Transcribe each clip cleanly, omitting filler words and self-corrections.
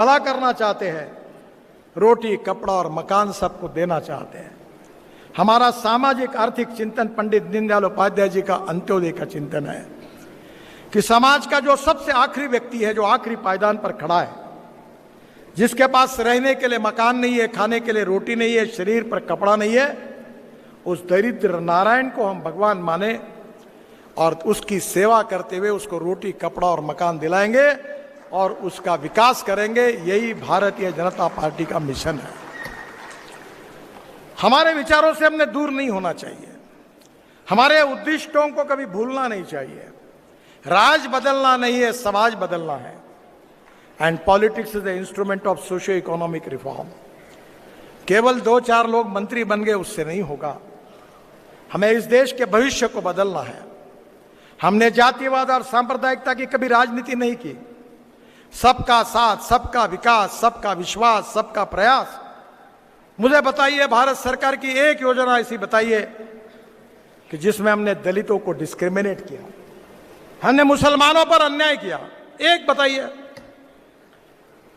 भला करना चाहते हैं, रोटी कपड़ा और मकान सबको देना चाहते हैं। हमारा सामाजिक आर्थिक चिंतन पंडित दीनदयाल उपाध्याय जी का अंत्योदय का चिंतन है कि समाज का जो सबसे आखिरी व्यक्ति है, जो आखिरी पायदान पर खड़ा है, जिसके पास रहने के लिए मकान नहीं है, खाने के लिए रोटी नहीं है, शरीर पर कपड़ा नहीं है, उस दरिद्र नारायण को हम भगवान माने और उसकी सेवा करते हुए उसको रोटी कपड़ा और मकान दिलाएंगे और उसका विकास करेंगे। यही भारतीय जनता पार्टी का मिशन है। हमारे विचारों से हमने दूर नहीं होना चाहिए, हमारे उद्दिष्टों को कभी भूलना नहीं चाहिए। राज बदलना नहीं है, समाज बदलना है। And politics is the instrument of socio economic reform. केवल 2-4 लोग मंत्री बन गए उससे नहीं होगा, हमें इस देश के भविष्य को बदलना है। हमने जातिवाद और सांप्रदायिकता की कभी राजनीति नहीं की। सबका साथ, सबका विकास, सबका विश्वास, सबका प्रयास। मुझे बताइए, भारत सरकार की एक योजना ऐसी बताइए कि जिसमें हमने दलितों को डिस्क्रिमिनेट किया, हमने मुसलमानों पर अन्याय किया। एक बताइए।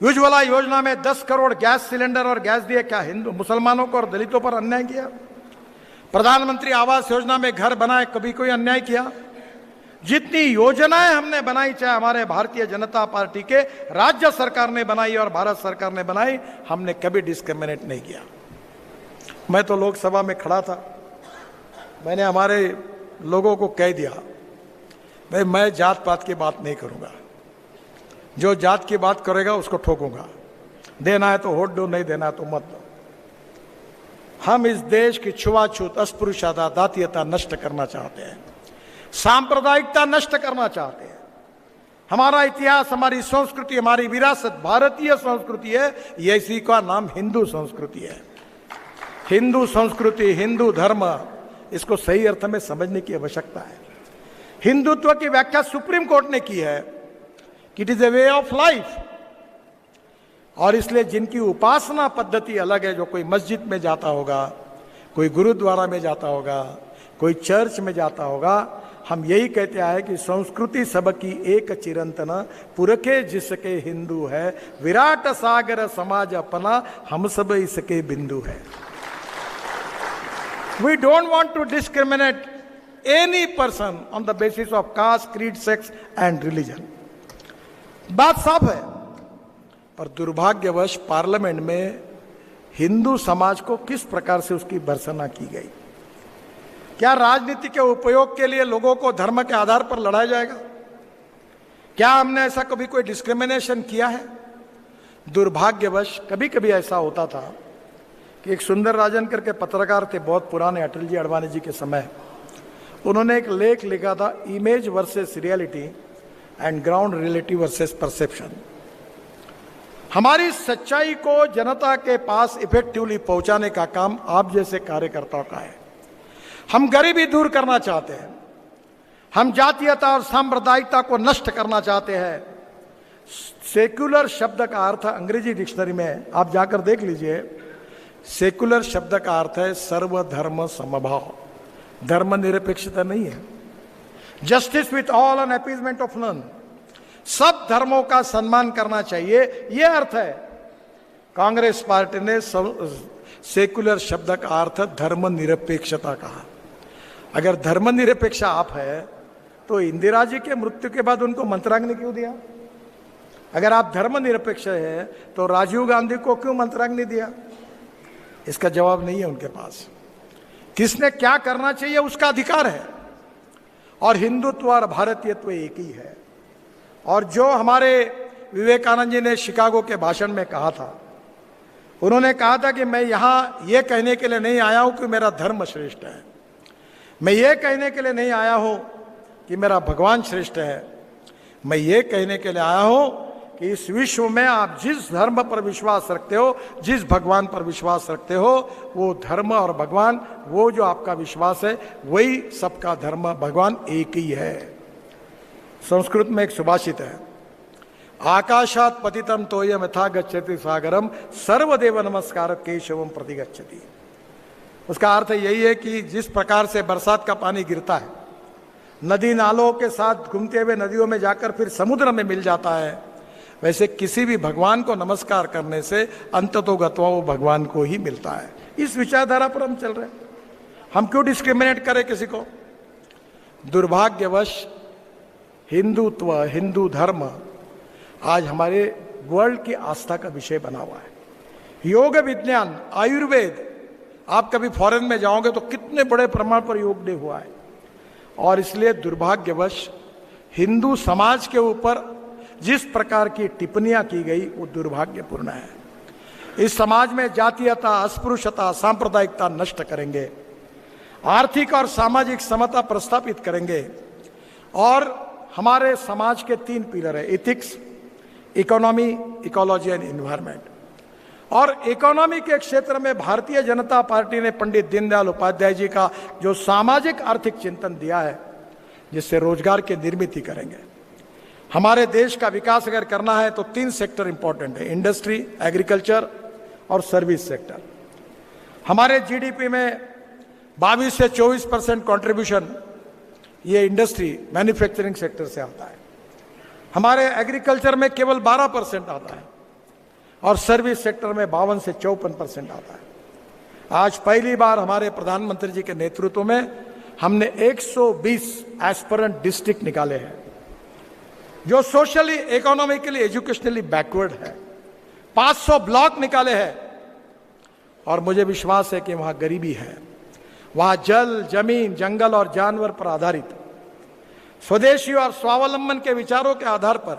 उज्ज्वला योजना में 10 करोड़ गैस सिलेंडर और गैस दिए, क्या हिंदू मुसलमानों को और दलितों पर अन्याय किया? प्रधानमंत्री आवास योजना में घर बनाए, कभी कोई अन्याय किया? जितनी योजनाएं हमने बनाई, चाहे हमारे भारतीय जनता पार्टी के राज्य सरकार ने बनाई और भारत सरकार ने बनाई, हमने कभी डिस्क्रिमिनेट नहीं किया। मैं तो लोकसभा में खड़ा था, मैंने हमारे लोगों को कह दिया, भाई मैं जात पात की बात नहीं करूंगा, जो जात की बात करेगा उसको ठोकूंगा। देना है तो वोट दो, नहीं देना है तो मत दो। हम इस देश की छुआछूत, अस्पृश्यता, जातीयता नष्ट करना चाहते हैं, सांप्रदायिकता नष्ट करना चाहते हैं। हमारा इतिहास, हमारी संस्कृति, हमारी विरासत भारतीय संस्कृति है, इसी का नाम हिंदू संस्कृति है। हिंदू संस्कृति, हिंदू धर्म, इसको सही अर्थ में समझने की आवश्यकता है। हिंदुत्व की व्याख्या सुप्रीम कोर्ट ने की है कि it is a way of life. और इसलिए जिनकी उपासना पद्धति अलग है, जो कोई मस्जिद में जाता होगा, कोई गुरुद्वारा में जाता होगा, कोई चर्च में जाता होगा, हम यही कहते आए कि संस्कृति सबकी एक चिरंतन, पुरखे जिसके हिंदू है, विराट सागर समाज अपना, हम सब इसके बिंदु है। We don't want to discriminate any person on the basis of caste, creed, sex and religion. बात साफ है। पर दुर्भाग्यवश पार्लियामेंट में हिंदू समाज को किस प्रकार से उसकी भर्त्सना की गई। क्या राजनीति के उपयोग के लिए लोगों को धर्म के आधार पर लड़ाया जाएगा? क्या हमने ऐसा कभी कोई डिस्क्रिमिनेशन किया है? दुर्भाग्यवश कभी कभी ऐसा होता था कि एक सुंदर राजन करके पत्रकार थे, बहुत पुराने, अटल जी अडवाणी जी के समय। उन्होंने एक लेख लिखा था, image versus reality and ground reality versus perception. हमारी सच्चाई को जनता के पास इफेक्टिवली पहुंचाने का काम आप जैसे कार्यकर्ताओं का है। हम गरीबी दूर करना चाहते हैं, हम जातीयता और सांप्रदायिकता को नष्ट करना चाहते हैं। सेक्युलर शब्द का अर्थ अंग्रेजी डिक्शनरी में आप जाकर देख लीजिए, सेक्युलर शब्द का अर्थ है सर्वधर्म समभाव, धर्मनिरपेक्षता नहीं है। Justice with all and appeasement of none, सब धर्मों का सम्मान करना चाहिए, यह अर्थ है। कांग्रेस पार्टी ने सेक्युलर शब्द का अर्थ धर्मनिरपेक्षता कहा। अगर धर्मनिरपेक्ष आप है तो इंदिरा जी के मृत्यु के बाद उनको मंत्राग्नि क्यों दिया? अगर आप धर्मनिरपेक्ष है तो राजीव गांधी को क्यों मंत्राग्नि दिया? इसका जवाब नहीं है उनके पास। किसने क्या करना चाहिए उसका अधिकार है। और हिंदुत्व और भारतीयत्व एक ही है। और जो हमारे विवेकानंद जी ने शिकागो के भाषण में कहा था, उन्होंने कहा था कि मैं यहां यह कहने के लिए नहीं आया हूं कि मेरा धर्म श्रेष्ठ है, मैं ये कहने के लिए नहीं आया हूं कि मेरा भगवान श्रेष्ठ है, मैं ये कहने के लिए आया हूं कि इस विश्व में आप जिस धर्म पर विश्वास रखते हो, जिस भगवान पर विश्वास रखते हो, वो धर्म और भगवान, वो जो आपका विश्वास है, वही सबका धर्म भगवान एक ही है। संस्कृत में एक सुभाषित है, आकाशात पतितम तोयम यथा गच्छति सागरम सर्वदेव नमस्कार केशवम प्रति गच्छति। उसका अर्थ यही है कि जिस प्रकार से बरसात का पानी गिरता है, नदी नालों के साथ घूमते हुए नदियों में जाकर फिर समुद्र में मिल जाता है, वैसे किसी भी भगवान को नमस्कार करने से अंततोगत्वा वो भगवान को ही मिलता है। इस विचारधारा पर हम चल रहे हैं। हम क्यों डिस्क्रिमिनेट करें किसी को? दुर्भाग्यवश हिंदुत्व, हिंदू धर्म आज हमारे वर्ल्ड की आस्था का विषय बना हुआ है। योग विज्ञान, आयुर्वेद, आप कभी फॉरेन में जाओगे तो कितने बड़े प्रमाण पर योग डे हुआ है। और इसलिए दुर्भाग्यवश हिंदू समाज के ऊपर जिस प्रकार की टिप्पणियां की गई वो दुर्भाग्यपूर्ण है। इस समाज में जातीयता, अस्पृश्यता, सांप्रदायिकता नष्ट करेंगे, आर्थिक और सामाजिक समता प्रस्थापित करेंगे। और हमारे समाज के 3 पिलर है, ethics, economy, ecology and environment. और इकोनॉमी के क्षेत्र में भारतीय जनता पार्टी ने पंडित दीनदयाल उपाध्याय जी का जो सामाजिक आर्थिक चिंतन दिया है, जिससे रोजगार की निर्मित करेंगे। हमारे देश का विकास अगर करना है तो 3 सेक्टर इंपॉर्टेंट है, इंडस्ट्री, एग्रीकल्चर और सर्विस सेक्टर। हमारे जीडीपी में 22 से 24% कंट्रीब्यूशन ये इंडस्ट्री, मैन्युफैक्चरिंग सेक्टर से आता है। हमारे एग्रीकल्चर में केवल 12% आता है और सर्विस सेक्टर में 52 से 54% आता है। आज पहली बार हमारे प्रधानमंत्री जी के नेतृत्व में हमने 120 एस्पिरेंट डिस्ट्रिक्ट निकाले हैं जो सोशली, इकोनॉमिकली, एजुकेशनली बैकवर्ड है। 500 ब्लॉक निकाले हैं और मुझे विश्वास है कि वहां गरीबी है, वहां जल, जमीन, जंगल और जानवर पर आधारित स्वदेशी और स्वावलंबन के विचारों के आधार पर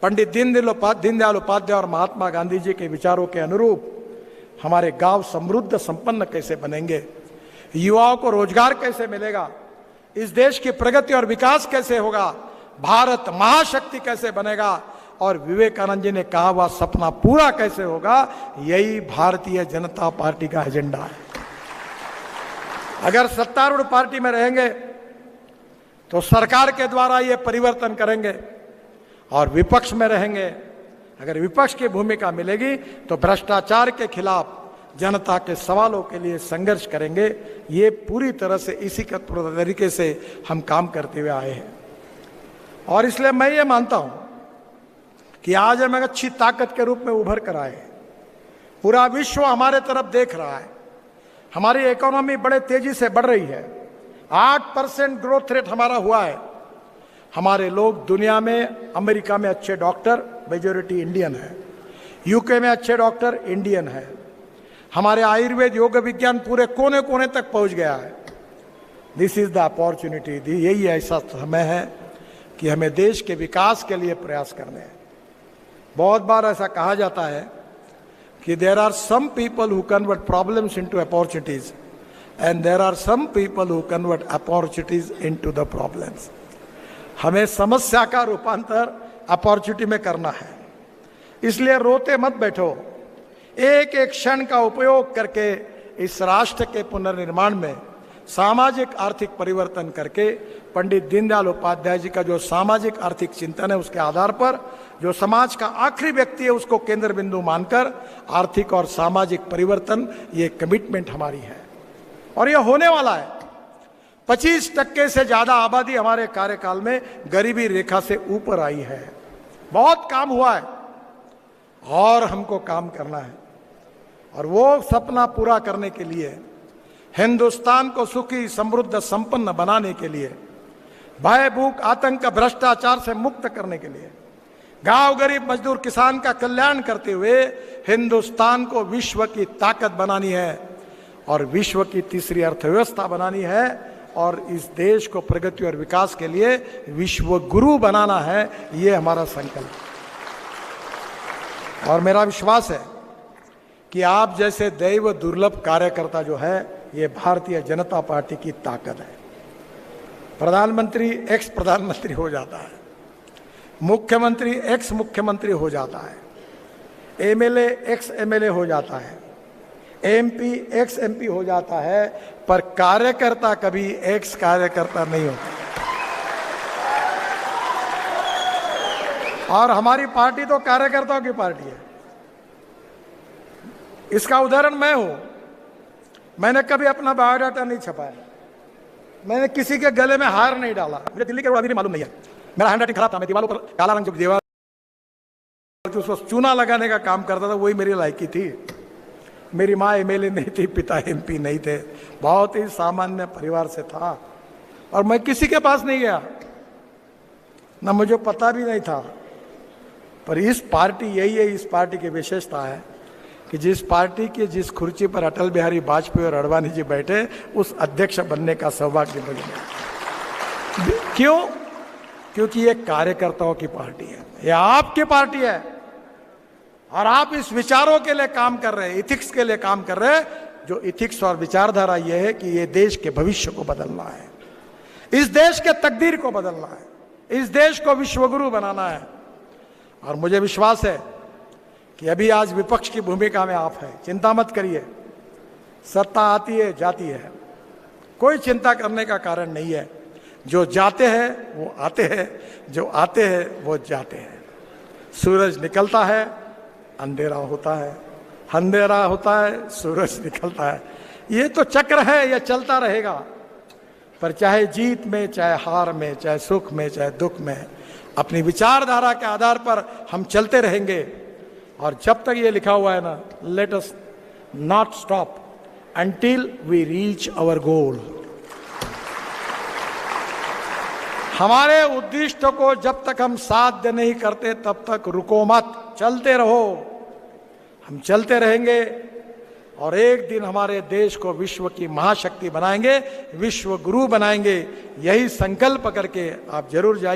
पंडित दीनदयाल उपाध्याय और महात्मा गांधी जी के विचारों के अनुरूप हमारे गांव समृद्ध संपन्न कैसे बनेंगे, युवाओं को रोजगार कैसे मिलेगा, इस देश की प्रगति और विकास कैसे होगा, भारत महाशक्ति कैसे बनेगा और विवेकानंद जी ने कहा हुआ सपना पूरा कैसे होगा, यही भारतीय जनता पार्टी का एजेंडा है। अगर सत्तारूढ़ पार्टी में रहेंगे तो सरकार के द्वारा ये परिवर्तन करेंगे और विपक्ष में रहेंगे, अगर विपक्ष की भूमिका मिलेगी तो भ्रष्टाचार के खिलाफ जनता के सवालों के लिए संघर्ष करेंगे। ये पूरी तरह से इसी तरीके से हम काम करते हुए आए हैं। और इसलिए मैं ये मानता हूं कि आज हम एक अच्छी ताकत के रूप में उभर कर आए हैं। पूरा विश्व हमारे तरफ देख रहा है। हमारी इकोनॉमी बड़े तेजी से बढ़ रही है, 8% ग्रोथ रेट हमारा हुआ है। हमारे लोग दुनिया में, अमेरिका में अच्छे डॉक्टर मेजॉरिटी इंडियन है, यूके में अच्छे डॉक्टर इंडियन है। हमारे आयुर्वेद, योग विज्ञान पूरे कोने कोने तक पहुंच गया है। This is the opportunity. यही ऐसा समय है कि हमें देश के विकास के लिए प्रयास करने हैं। बहुत बार ऐसा कहा जाता है कि there are some people who convert problems into opportunities and there are some people who convert opportunities into the problems. हमें समस्या का रूपांतर अपॉर्चुनिटी में करना है। इसलिए रोते मत बैठो, एक एक क्षण का उपयोग करके इस राष्ट्र के पुनर्निर्माण में सामाजिक आर्थिक परिवर्तन करके पंडित दीनदयाल उपाध्याय जी का जो सामाजिक आर्थिक चिंतन है उसके आधार पर जो समाज का आखिरी व्यक्ति है उसको केंद्र बिंदु मानकर आर्थिक और सामाजिक परिवर्तन, ये कमिटमेंट हमारी है और ये होने वाला है। 25% से ज्यादा आबादी हमारे कार्यकाल में गरीबी रेखा से ऊपर आई है। बहुत काम हुआ है और हमको काम करना है और वो सपना पूरा करने के लिए, हिंदुस्तान को सुखी, समृद्ध, संपन्न बनाने के लिए, भय, भूख, आतंक, भ्रष्टाचार से मुक्त करने के लिए, गांव, गरीब, मजदूर, किसान का कल्याण करते हुए हिंदुस्तान को विश्व की ताकत बनानी है और विश्व की तीसरी अर्थव्यवस्था बनानी है और इस देश को प्रगति और विकास के लिए विश्व गुरु बनाना है। ये हमारा संकल्प है और मेरा विश्वास है कि आप जैसे दैव दुर्लभ कार्यकर्ता जो है, ये भारतीय जनता पार्टी की ताकत है। प्रधानमंत्री एक्स प्रधानमंत्री हो जाता है, मुख्यमंत्री एक्स मुख्यमंत्री हो जाता है, एमएलए एक्स एमएलए हो जाता है, एमपी एक्स एमपी हो जाता है, पर कार्यकर्ता कभी एक्स कार्यकर्ता नहीं होता। और हमारी पार्टी तो कार्यकर्ताओं की पार्टी है। इसका उदाहरण मैं हूं। मैंने कभी अपना बायोडाटा नहीं छपाया, मैंने किसी के गले में हार नहीं डाला। मुझे दिल्ली के रोड अभी भी मालूम नहीं है, मेरा हैंड राइटिंग खराब था, मैं दीवारों पर काला रंग जो दीवार तो उस वक्त चूना लगाने का काम करता था, वही मेरी लायकी थी। मेरी माँ एमएलए नहीं थी, पिता एमपी नहीं थे, बहुत ही सामान्य परिवार से था और मैं किसी के पास नहीं गया, ना मुझे पता भी नहीं था। पर इस पार्टी, यही है इस पार्टी की विशेषता है कि जिस पार्टी के जिस कुर्सी पर अटल बिहारी वाजपेयी और अडवाणी जी बैठे, उस अध्यक्ष बनने का सौभाग्य मुझे मिला। क्यों? क्योंकि ये कार्यकर्ताओं की पार्टी है, ये आपकी पार्टी है और आप इस विचारों के लिए काम कर रहे हैं, इथिक्स के लिए काम कर रहे हैं। जो इथिक्स और विचारधारा ये है कि ये देश के भविष्य को बदलना है, इस देश के तकदीर को बदलना है, इस देश को विश्वगुरु बनाना है। और मुझे विश्वास है कि अभी आज विपक्ष की भूमिका में आप हैं। चिंता मत करिए, सत्ता आती है जाती है, कोई चिंता करने का कारण नहीं है। जो जाते हैं वो आते हैं, जो आते हैं वो जाते हैं। सूरज निकलता है, अंधेरा होता है, अंधेरा होता है, सूरज निकलता है। ये तो चक्र है, ये चलता रहेगा। पर चाहे जीत में, चाहे हार में, चाहे सुख में, चाहे दुख में, अपनी विचारधारा के आधार पर हम चलते रहेंगे। और जब तक ये लिखा हुआ है ना, let us not stop until we reach our goal. हमारे उद्दिष्ट को जब तक हम साध्य नहीं करते तब तक रुको मत, चलते रहो। हम चलते रहेंगे और एक दिन हमारे देश को विश्व की महाशक्ति बनाएंगे, विश्व गुरु बनाएंगे। यही संकल्प करके आप जरूर जाइए।